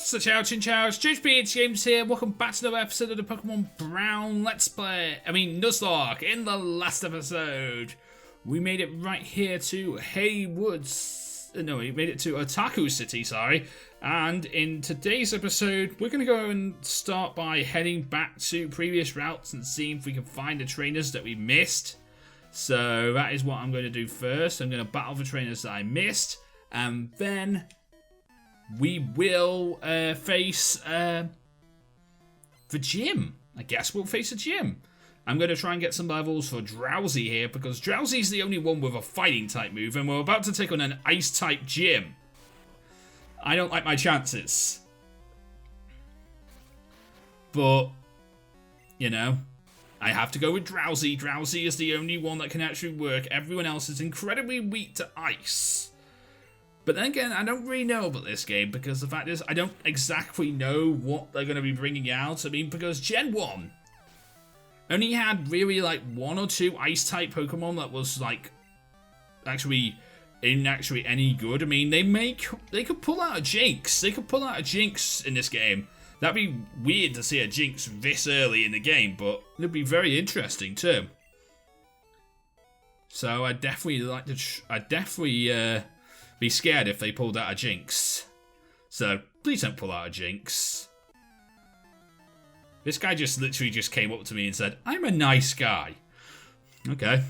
So Chinchow, it's JoesphGames here. Welcome back to another episode of the Pokémon Brown Let's Play. Nuzlocke. In the last episode, we made it right here to Haywoods. No, we made it to Otaku City, sorry. And in today's episode, we're going to go and start by heading back to previous routes and seeing if we can find the trainers that we missed. So that is what I'm going to do first. I'm going to battle the trainers that I missed. And then we will face the gym. I guess we'll face a gym. I'm going to try and get some levels for Drowsy here, because Drowsy's the only one with a fighting type move, and we're about to take on an ice type gym. I don't like my chances. But, you know, I have to go with Drowsy. Drowsy is the only one that can actually work. Everyone else is incredibly weak to ice. But then again, I don't really know about this game, because the fact is, I don't exactly know what they're going to be bringing out. I mean, because Gen 1 only had really like 1 or 2 ice-type Pokemon that was like actually any good. I mean, they could pull out a Jinx. They could pull out a Jinx in this game. That'd be weird to see a Jinx this early in the game, but it'd be very interesting too. So I'd definitely like to. Be scared if they pulled out a Jinx. So, please don't pull out a Jinx. This guy just literally just came up to me and said, I'm a nice guy. Okay.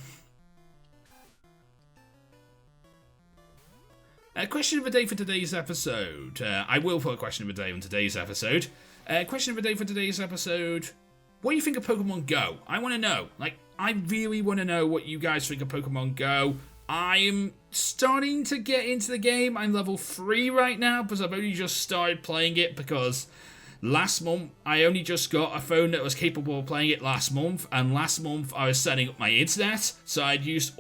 Question of the day for today's episode. I will put a question of the day on today's episode. Question of the day for today's episode. What do you think of Pokemon Go? I want to know. I really want to know what you guys think of Pokemon Go. I'm starting to get into the game. I'm level 3 right now because I've only just started playing it, because last month I only just got a phone that was capable of playing it last month, and last month I was setting up my internet, so I'd used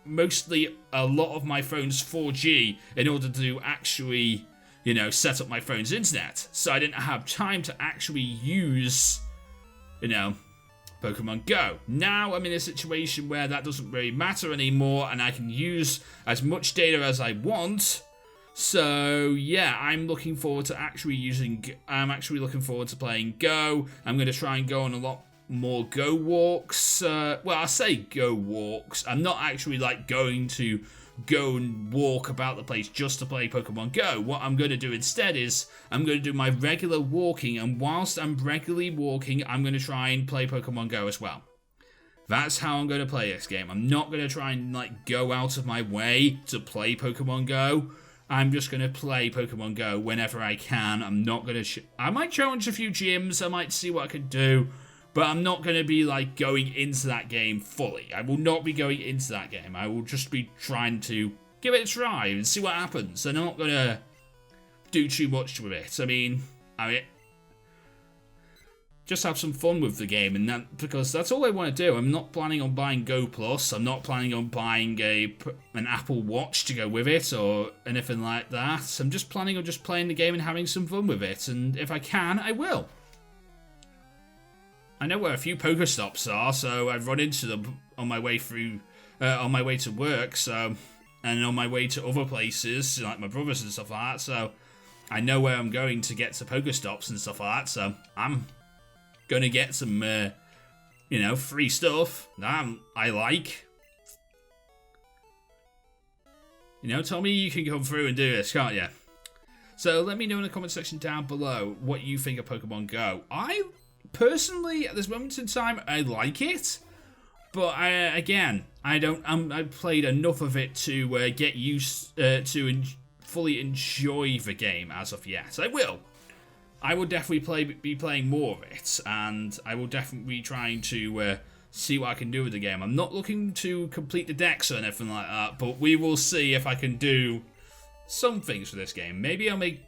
mostly a lot of my phone's 4G in order to actually, you know, set up my phone's internet. So I didn't have time to actually use, you know, Pokemon Go. Now I'm in a situation where that doesn't really matter anymore, and I can use as much data as I want. So yeah, I'm looking forward to I'm actually looking forward to playing Go. I'm going to try and go on a lot more Go walks. Well, I say Go walks. I'm not actually going to go and walk about the place just to play Pokemon Go. What I'm going to do instead is I'm going to do my regular walking, and whilst I'm regularly walking, I'm going to try and play Pokemon Go as well. That's how I'm going to play this game. I'm not going to try and go out of my way to play Pokemon Go. I'm just going to play Pokemon Go whenever I can. I'm not going to I might challenge a few gyms. I might see what I can do. But I'm not going to be going into that game fully. I will not be going into that game. I will just be trying to give it a try and see what happens. And I'm not going to do too much with it. I mean, just have some fun with the game, and because that's all I want to do. I'm not planning on buying Go Plus. I'm not planning on buying an Apple Watch to go with it or anything like that. I'm just planning on just playing the game and having some fun with it. And if I can, I will. I know where a few Pokestops are, so I've run into them on my way on my way to work, and on my way to other places, like my brother's and stuff like that, so I know where I'm going to get to Pokestops and stuff like that, so I'm going to get some, free stuff that I like. Tell me you can come through and do this, can't you? So let me know in the comment section down below what you think of Pokemon Go. Personally, at this moment in time, I like it, but I've played enough of it to get used to fully enjoy the game as of yet. I will definitely be playing more of it, and I will definitely be trying to see what I can do with the game. I'm not looking to complete the decks or anything like that, but we will see if I can do some things for this game. Maybe I'll make.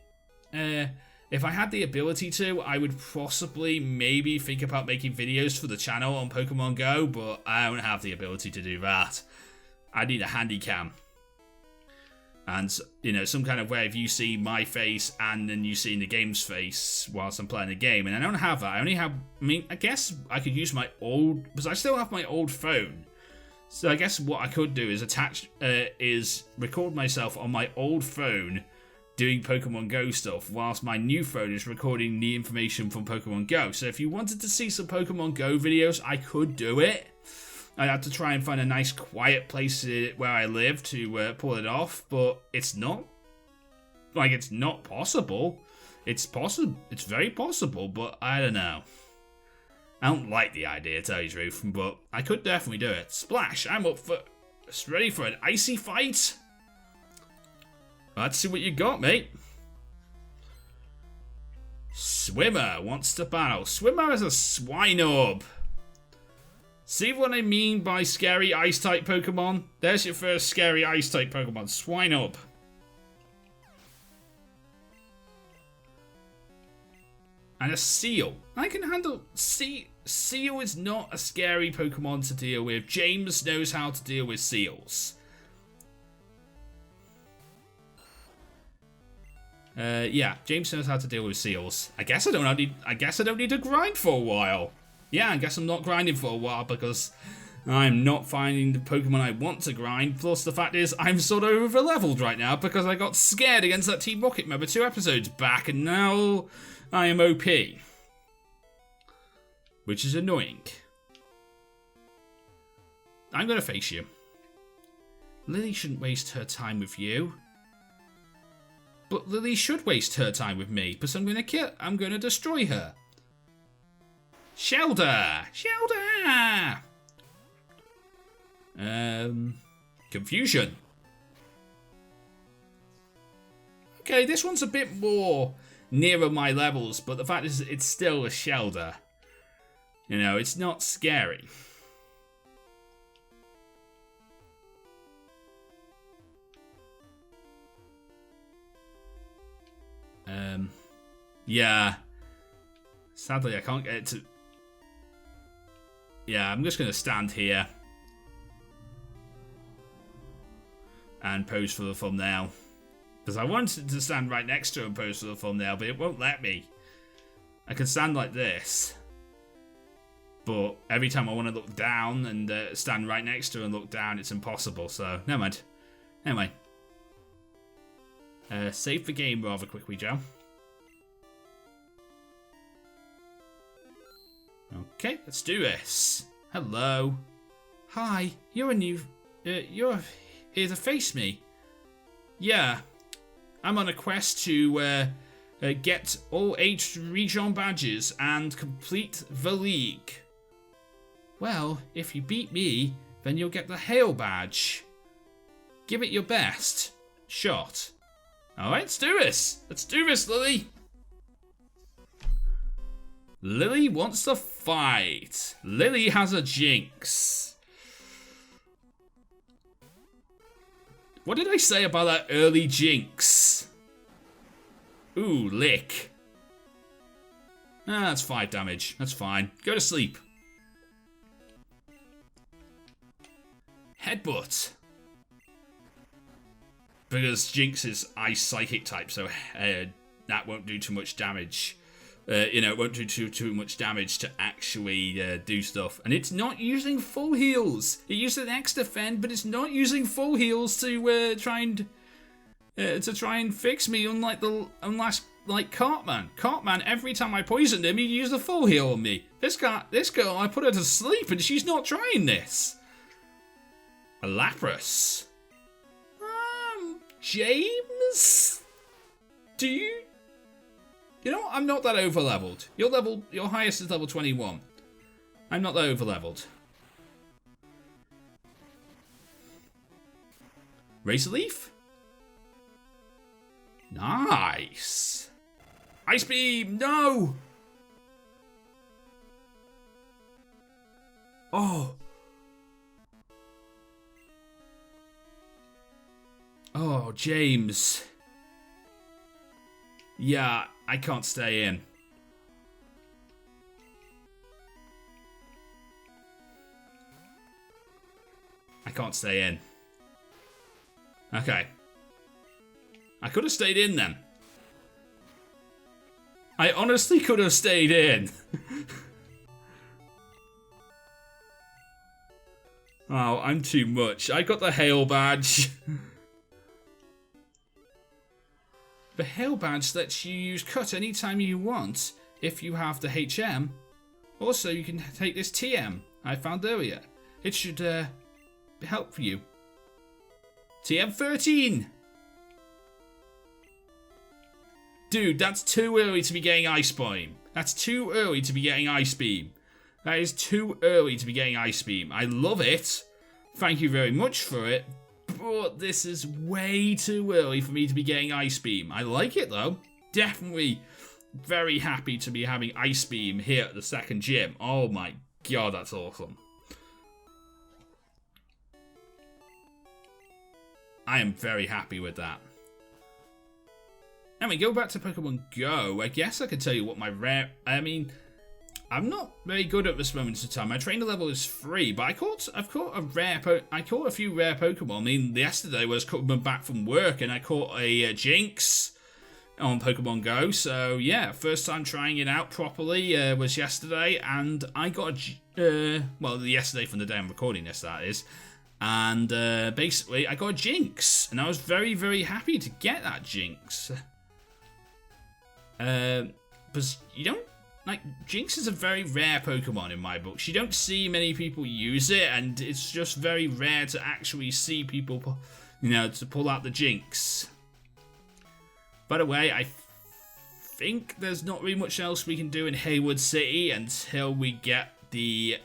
If I had the ability to, I would possibly maybe think about making videos for the channel on Pokemon Go, but I don't have the ability to do that. I need a handy cam. And, some kind of way if you see my face and then you see the game's face whilst I'm playing the game. And I don't have that. I guess I could use my old, because I still have my old phone. So I guess what I could do is record myself on my old phone doing Pokemon Go stuff whilst my new phone is recording the information from Pokemon Go. So if you wanted to see some Pokemon Go videos, I could do it. I'd have to try and find a nice quiet place where I live to pull it off, but it's not. Like, it's not possible. It's possible. It's very possible, but I don't know. I don't like the idea, to tell you the truth, but I could definitely do it. Splash, I'm up for... Ready for an icy fight? Let's see what you got, mate. Swimmer wants to battle. Swimmer is a Swinub. See what I mean by scary ice-type Pokemon? There's your first scary ice-type Pokemon, Swinub. And a Seal. I can handle... Seal is not a scary Pokemon to deal with. James knows how to deal with Seals. Yeah, James knows how to deal with Seals. I guess I don't need to grind for a while. Yeah, I guess I'm not grinding for a while because I'm not finding the Pokemon I want to grind. Plus, the fact is, I'm sort of over-leveled right now because I got scared against that Team Rocket member 2 episodes back, and now I am OP. Which is annoying. I'm going to face you. Lily shouldn't waste her time with you. But Lily should waste her time with me, because I'm going to destroy her. Shelter! Shelter! Confusion. Okay, this one's a bit more nearer my levels, but the fact is it's still a Shelter. You know, it's not scary. Yeah. Sadly, I can't get it to... Yeah, I'm just going to stand here. And pose for the thumbnail. Because I wanted to stand right next to it and pose for the thumbnail, but it won't let me. I can stand like this. But every time I want to look down and stand right next to it and look down, it's impossible. So, never mind. Anyway. Save the game rather quickly, Joe. Okay, let's do this. Hello. Hi, you're you're here to face me. Yeah, I'm on a quest to get all 8 Rijon badges and complete the league. Well, if you beat me, then you'll get the Hail badge. Give it your best shot. Alright, let's do this. Let's do this, Lily. Lily wants to fight. Lily has a Jinx. What did I say about that early Jinx? Ooh, lick. Ah, that's 5 damage. That's fine. Go to sleep. Headbutt. Because Jinx is Ice Psychic type, so that won't do too much damage. You know, it won't do too much damage to actually do stuff. And it's not using full heals. It used an X defend, but it's not using full heals to try and fix me. Unlike Cartman. Cartman, every time I poisoned him, he used a full heal on me. This girl, I put her to sleep, and she's not trying this. A Lapras. James, do you? You know what? I'm not that over-leveled. Your highest is level 21. I'm not that over-leveled. Razor Leaf? Nice. Ice Beam, no! Oh. Oh, James. Yeah, I can't stay in. I can't stay in. Okay. I could have stayed in then. I honestly could have stayed in. Oh, I'm too much. I got the Hail badge. The Hail Badge lets you use Cut anytime you want if you have the HM. Also, you can take this TM I found earlier. It should help you. TM13! Dude, that's too early to be getting Ice Beam. That's too early to be getting Ice Beam. That is too early to be getting Ice Beam. I love it. Thank you very much for it. But this is way too early for me to be getting Ice Beam. I like it though. Definitely very happy to be having Ice Beam here at the second gym. Oh my god, that's awesome. I am very happy with that. Anyway, go back to Pokemon Go. I guess I could tell you what my rare... I mean, I'm not very good at this moment in time. My trainer level is 3, but I've caught a few rare Pokemon. I mean, yesterday I was coming back from work and I caught a Jinx on Pokemon Go. So yeah, first time trying it out properly was yesterday, and I got yesterday from the day I'm recording this, that is. And basically, I got a Jinx, and I was very, very happy to get that Jinx. Because you don't, like, Jinx is a very rare Pokemon in my books. You don't see many people use it, and it's just very rare to actually see people, to pull out the Jinx. By the way, I think there's not really much else we can do in Hayward City until we get the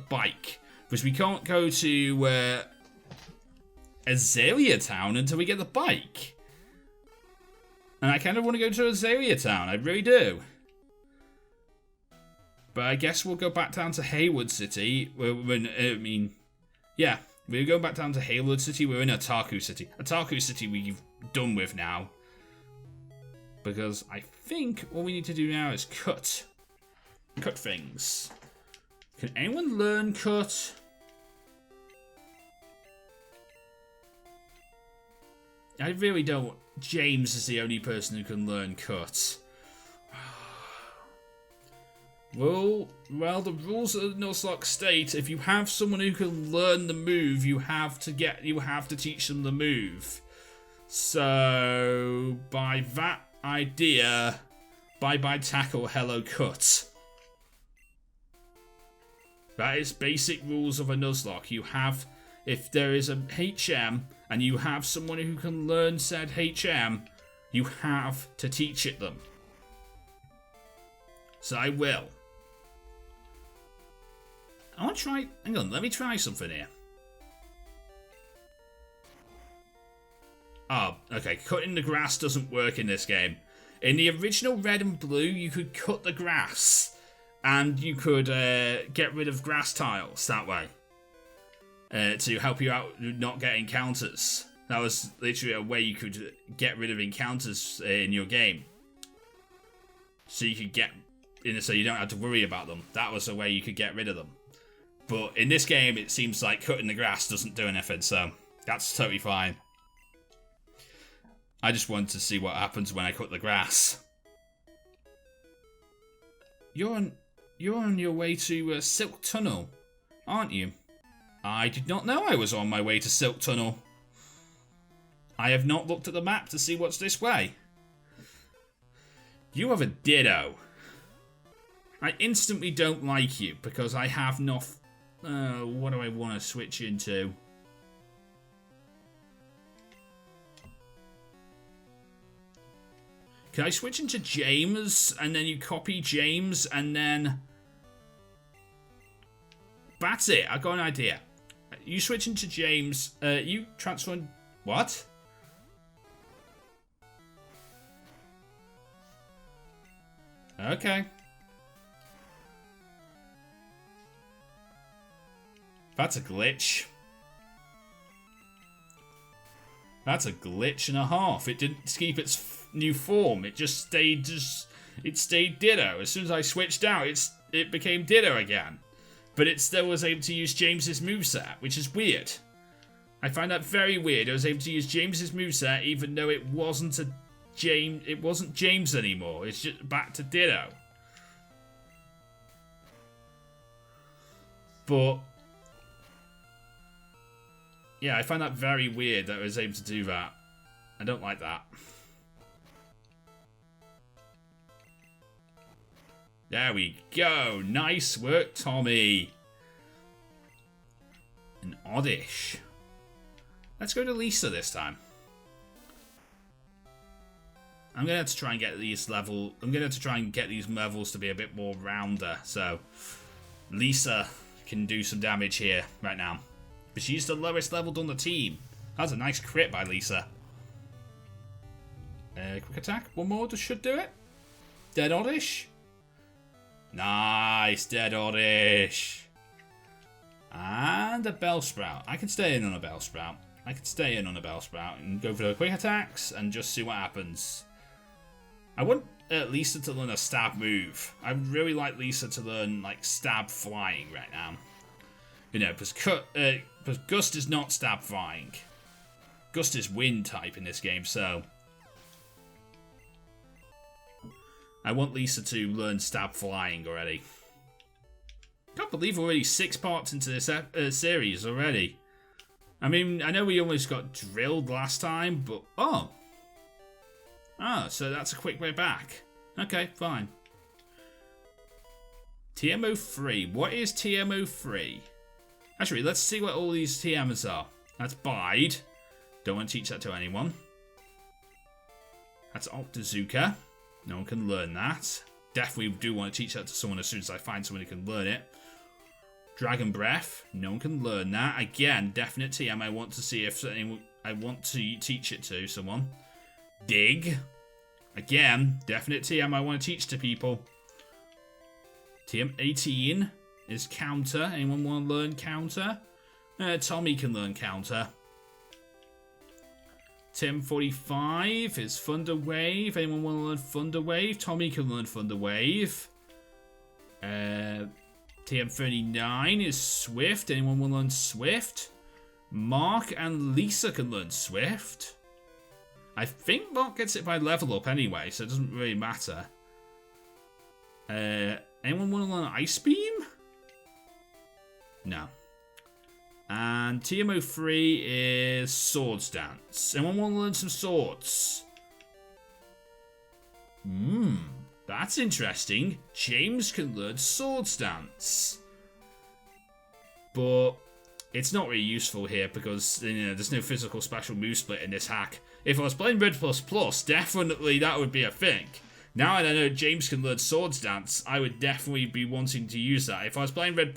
bike. Because we can't go to Azalea Town until we get the bike. And I kind of want to go to Azalea Town, I really do. But I guess we'll go back down to Hayward City. We'll go back down to Hayward City. We're in Otaku City. Otaku City we've done with now. Because I think all we need to do now is cut things. Can anyone learn Cut? I really don't. James is the only person who can learn Cut. Well, the rules of Nuzlocke state if you have someone who can learn the move, you have to teach them the move. So by that idea, bye tackle, hello Cut. That is basic rules of a Nuzlocke. You have, if there is a HM and you have someone who can learn said HM, you have to teach it them. So I will. I want to try, hang on, let me try something here. Oh, okay, cutting the grass doesn't work in this game. In the original Red and Blue, you could cut the grass. And you could get rid of grass tiles that way. To help you out not get encounters. That was literally a way you could get rid of encounters in your game. So you could so you don't have to worry about them. That was a way you could get rid of them. But in this game, it seems like cutting the grass doesn't do anything, so that's totally fine. I just wanted to see what happens when I cut the grass. You're on your way to Silk Tunnel, aren't you? I did not know I was on my way to Silk Tunnel. I have not looked at the map to see what's this way. You have a Ditto. I instantly don't like you because I have not... what do I want to switch into? Can I switch into James and then you copy James and then... That's it, I got an idea. You switch into James, you transfer... What? Okay. That's a glitch. That's a glitch and a half. It didn't keep its new form. It just stayed Ditto. As soon as I switched out, it became Ditto again. But it still was able to use James's moveset, which is weird. I find that very weird. I was able to use James's moveset even though it wasn't James anymore. It's just back to Ditto. But yeah, I find that very weird that I was able to do that. I don't like that. There we go. Nice work, Tommy. An Oddish. Let's go to Lisa this time. I'm gonna have to try and get these levels to be a bit more rounder, so Lisa can do some damage here right now. But she's the lowest leveled on the team. That's a nice crit by Lisa. Quick attack. One more should do it. Dead Oddish. Nice, Dead Oddish. And a Bellsprout. I can stay in on a Bellsprout. And go for the quick attacks and just see what happens. I want Lisa to learn a stab move. I would really like Lisa to learn like stab flying right now. You know, because Gust is not stab flying. Gust is wind type in this game, so I want Lisa to learn stab flying already. Can't believe we're already 6 parts into this series already. I mean, I know we almost got drilled last time, but oh, so that's a quick way back. Okay, fine. TMO3. What is TMO3? Actually, let's see what all these TMs are. That's Bide. Don't want to teach that to anyone. That's Octazooka. No one can learn that. Definitely do want to teach that to someone as soon as I find someone who can learn it. Dragon Breath. No one can learn that. Again, definite TM. I want to see if anyone, I want to teach it to someone. Dig. Again, definite TM I want to teach to people. TM18 is Counter. Anyone want to learn Counter? Tommy can learn Counter. TM45 is Thunder Wave. Anyone want to learn Thunder Wave? Tommy can learn Thunder Wave. TM39 is Swift. Anyone want to learn Swift? Mark and Lisa can learn Swift. I think Mark gets it by level up anyway, so it doesn't really matter. Anyone want to learn Ice Beam? No. And TMO3 is Swords Dance. Anyone want to learn some swords? That's interesting. James can learn Swords Dance. But it's not really useful here because, you know, there's no physical special move split in this hack. If I was playing Red++, definitely that would be a thing. Now that I know James can learn Swords Dance, I would definitely be wanting to use that. If I was playing Red++,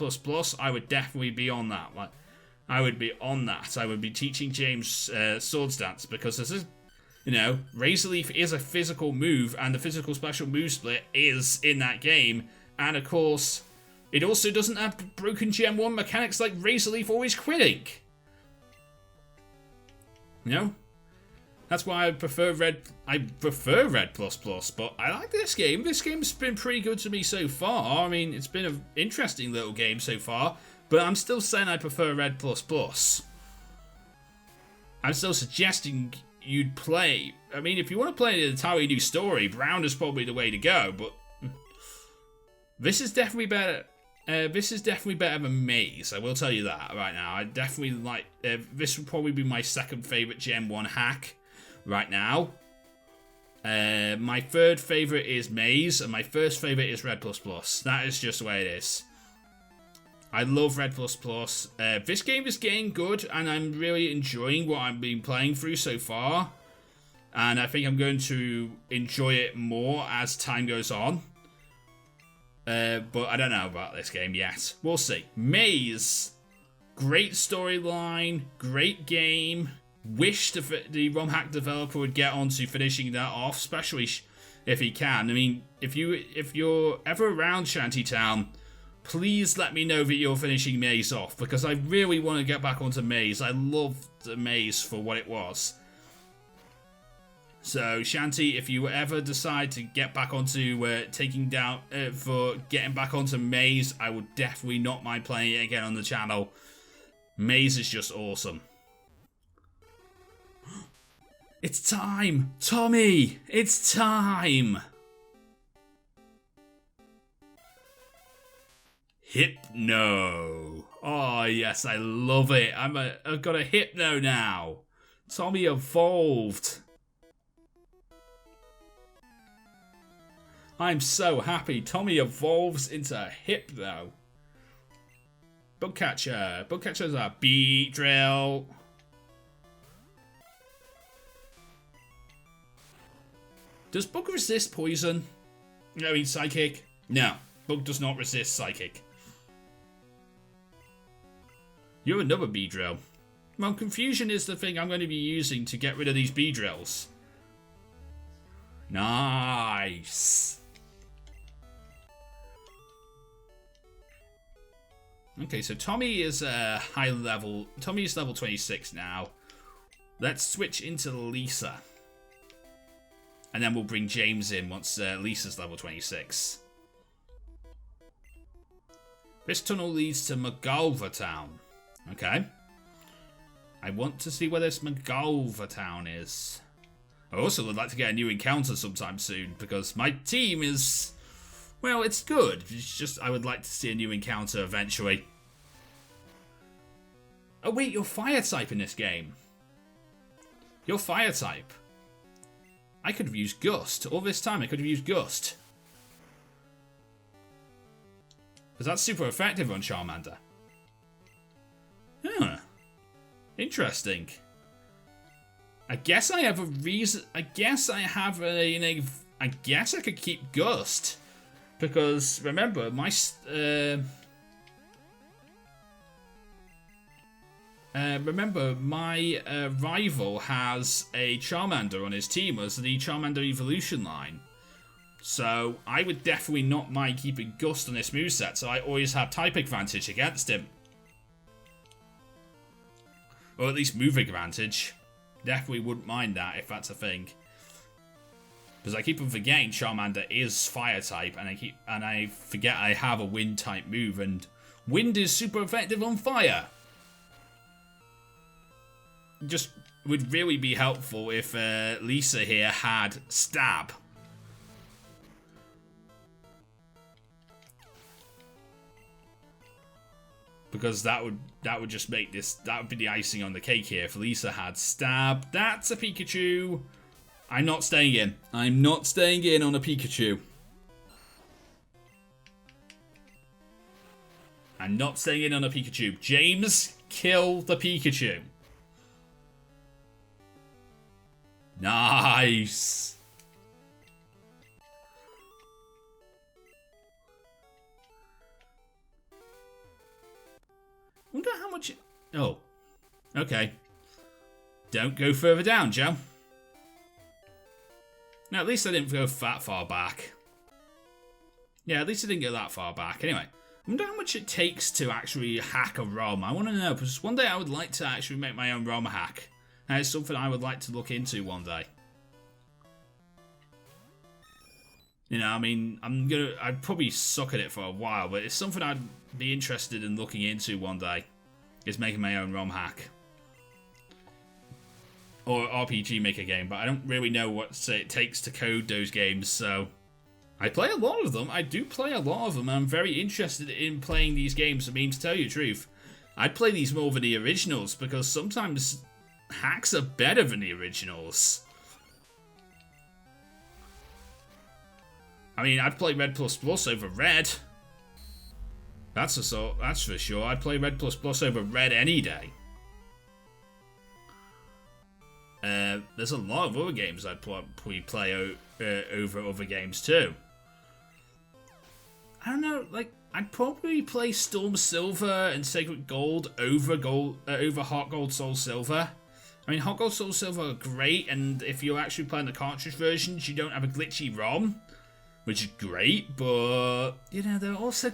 I would definitely be on that. Like, I would be on that. I would be teaching James Swords Dance because this is, you know, Razor Leaf is a physical move and the physical special move split is in that game. And of course, it also doesn't have broken Gen 1 mechanics like Razor Leaf always quitting. You know? That's why I prefer Red. I prefer Red++, but I like this game. This game's been pretty good to me so far. I mean, it's been an interesting little game so far, but I'm still saying I prefer Red++. I'm still suggesting you'd play. I mean, if you want to play an entirely new story, Brown is probably the way to go, but this is definitely better. This is definitely better than Maze, I will tell you that right now. I definitely like. This would probably be my second favourite Gen 1 hack right now. My third favourite is Maze, and my first favourite is Red++. That is just the way it is. I love Red++. This game is getting good, and I'm really enjoying what I've been playing through so far. And I think I'm going to enjoy it more as time goes on. But I don't know about this game yet. We'll see. Maze. Great storyline. Great game. Wish the ROM hack developer would get onto finishing that off, especially if he can. I mean, if you're ever around Shantytown, please let me know that you're finishing Maze off, because I really want to get back onto Maze. I loved the Maze for what it was. So, Shanty, if you ever decide to get back onto getting back onto Maze, I would definitely not mind playing it again on the channel. Maze is just awesome. It's time! Tommy! It's time! Hypno. Oh, yes, I love it. I've got a Hypno now. Tommy evolved. I'm so happy. Tommy evolves into a Hypno. Bugcatcher. Bugcatcher's a Beat Drill. Does Bug resist poison? I mean, Psychic? No. Bug does not resist Psychic. You're another Beedrill. Well, Confusion is the thing I'm going to be using to get rid of these Beedrills. Nice. Okay, so Tommy is high level. Tommy is level 26 now. Let's switch into Lisa. And then we'll bring James in once Lisa's level 26. This tunnel leads to Magalva Town. Okay. I want to see where this Magalva Town is. I also would like to get a new encounter sometime soon, because my team is... well, it's good. It's just I would like to see a new encounter eventually. Oh wait, you're fire type in this game. You're fire type. I could have used Gust. All this time I could have used Gust. Because that's super effective on Charmander. Huh. Interesting. I guess I have a reason. I guess I have a. I guess I could keep Gust. Because remember, my. Remember, my rival has a Charmander on his team as the Charmander Evolution line. So I would definitely not mind keeping Gust on this moveset, so I always have type advantage against him. Or at least move advantage. Definitely wouldn't mind that if that's a thing. Because I keep on forgetting Charmander is fire type, and I forget I have a wind type move, and wind is super effective on fire. Just would really be helpful if Lisa here had stab. Because that would just make this, that would be the icing on the cake here. If Lisa had stab, that's a Pikachu. I'm not staying in. I'm not staying in on a Pikachu. I'm not staying in on a Pikachu. James, kill the Pikachu. Nice. Wonder how much... oh. Okay. Don't go further down, Joe. No, at least I didn't go that far back. Yeah, at least I didn't go that far back. Anyway, I wonder how much it takes to actually hack a ROM. I want to know, because one day I would like to actually make my own ROM hack. And it's something I would like to look into one day. You know, I mean, I'd probably suck at it for a while, but it's something I'd be interested in looking into one day, is making my own ROM hack. Or RPG Maker game, but I don't really know what it takes to code those games, so... I play a lot of them, I do play a lot of them, and I'm very interested in playing these games. I mean, to tell you the truth, I'd play these more than the originals, because sometimes hacks are better than the originals. I mean, I'd play Red++ over Red. That's for sure. I'd play Red++ over Red any day. There's a lot of other games I'd probably play over other games too. I don't know, like, I'd probably play Storm Silver and Sacred Gold over Heart Gold Soul Silver. I mean, Heart Gold Soul Silver are great, and if you're actually playing the cartridge versions, you don't have a glitchy ROM, which is great, but, you know, they're also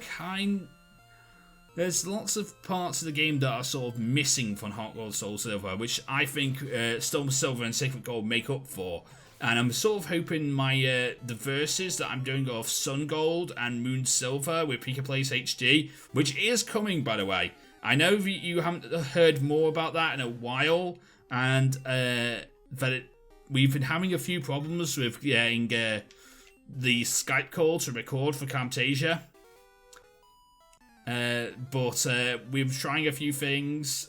there's lots of parts of the game that are sort of missing from Heart Gold Soul Silver, which I think Storm Silver and Sacred Gold make up for. And I'm sort of hoping my the verses that I'm doing of Sun Gold and Moon Silver with Pika Plays HD, which is coming, by the way. I know you haven't heard more about that in a while, and we've been having a few problems with getting the Skype call to record for Camtasia. But we're trying a few things.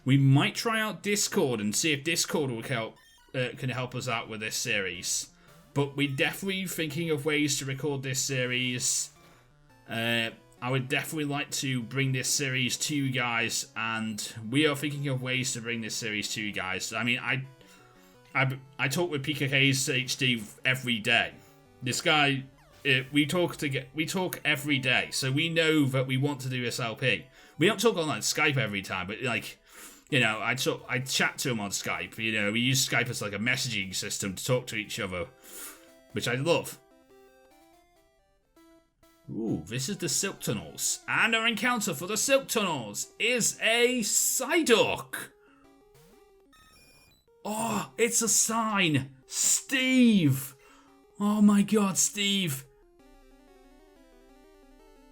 We might try out Discord and see if Discord will can help us out with this series. But we're definitely thinking of ways to record this series. I would definitely like to bring this series to you guys, and we are thinking of ways to bring this series to you guys. I mean, I talk with PKK's HD every day. This guy, we talk every day, so we know that we want to do this LP. We don't talk on like Skype every time, but like, you know, I chat to him on Skype. You know, we use Skype as like a messaging system to talk to each other, which I love. Ooh, this is the Silk Tunnels, and our encounter for the Silk Tunnels is a Psyduck. Oh, it's a sign, Steve. Oh my God, Steve.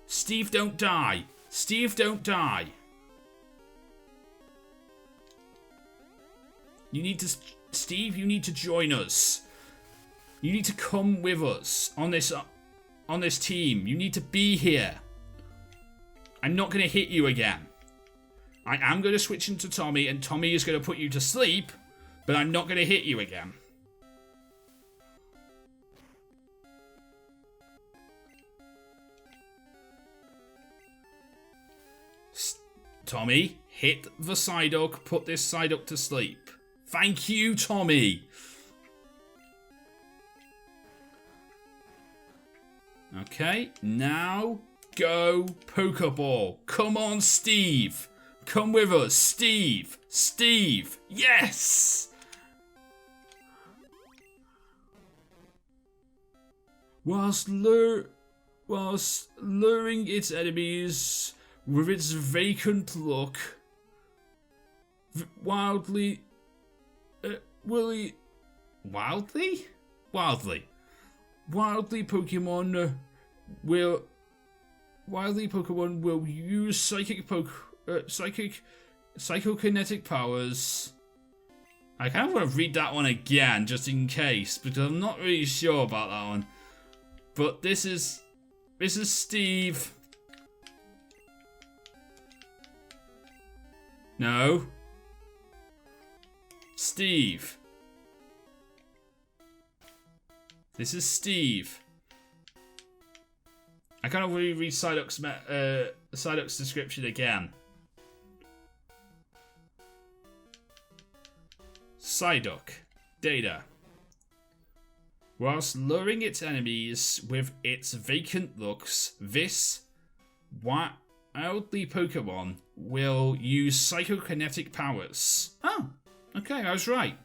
Steve, don't die. Steve, don't die. You need to, Steve, you need to join us. You need to come with us on this team. You need to be here. I'm not going to hit you again. I am going to switch into Tommy, and Tommy is going to put you to sleep, but I'm not going to hit you again. Tommy, hit the Psyduck, put this Psyduck to sleep. Thank you, Tommy. Okay, now go Pokeball. Come on, Steve. Come with us, Steve. Steve, yes! Whilst luring its enemies with its vacant look, wildly Pokemon will use psychokinetic powers. I kind of want to read that one again just in case, because I'm not really sure about that one. But this is Steve. No. Steve. This is Steve. I kind of really read Psyduck's description again. Psyduck. Data. Whilst luring its enemies with its vacant looks, this wildly Pokemon will use psychokinetic powers. Oh, okay, I was right.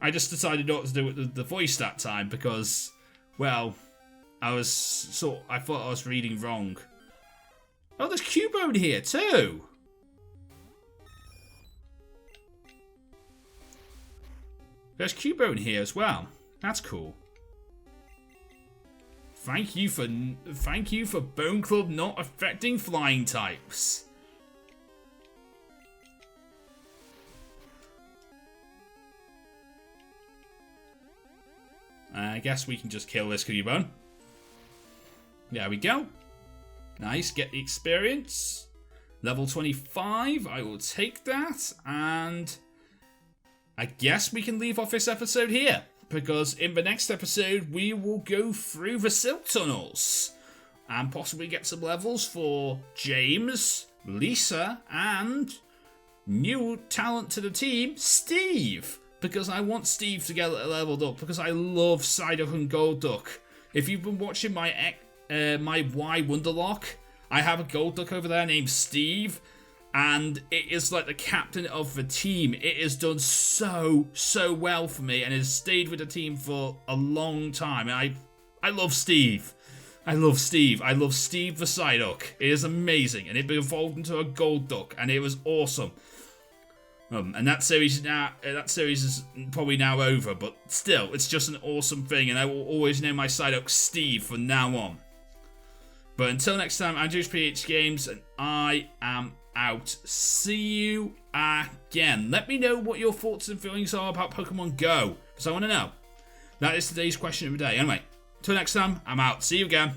I just decided not to do it with the voice that time because, well, I thought I was reading wrong. Oh, there's Koolboyman here too. There's Koolboyman here as well. That's cool. Thank you for Bone Club not affecting flying types. I guess we can just kill this Koolboyman. There we go. Nice, get the experience. Level 25, I will take that. And I guess we can leave off this episode here, because in the next episode we will go through the Silk Tunnels and possibly get some levels for James, Lisa, and new talent to the team, Steve. Because I want Steve to get leveled up, because I love Psyduck and Golduck. If you've been watching my Y Wonderlock, I have a Golduck over there named Steve, and it is like the captain of the team. It has done so well for me, and has stayed with the team for a long time. And I love Steve. I love Steve. I love Steve the Psyduck. It is amazing, and it evolved into a Golduck, and it was awesome. And that series is probably now over, but still, it's just an awesome thing, and I will always name my Psyduck Steve from now on. But until next time, I'm JoesphGames, and I am out. See you again. Let me know what your thoughts and feelings are about Pokemon Go, because I want to know. That is today's question of the day. Anyway, until next time, I'm out. See you again.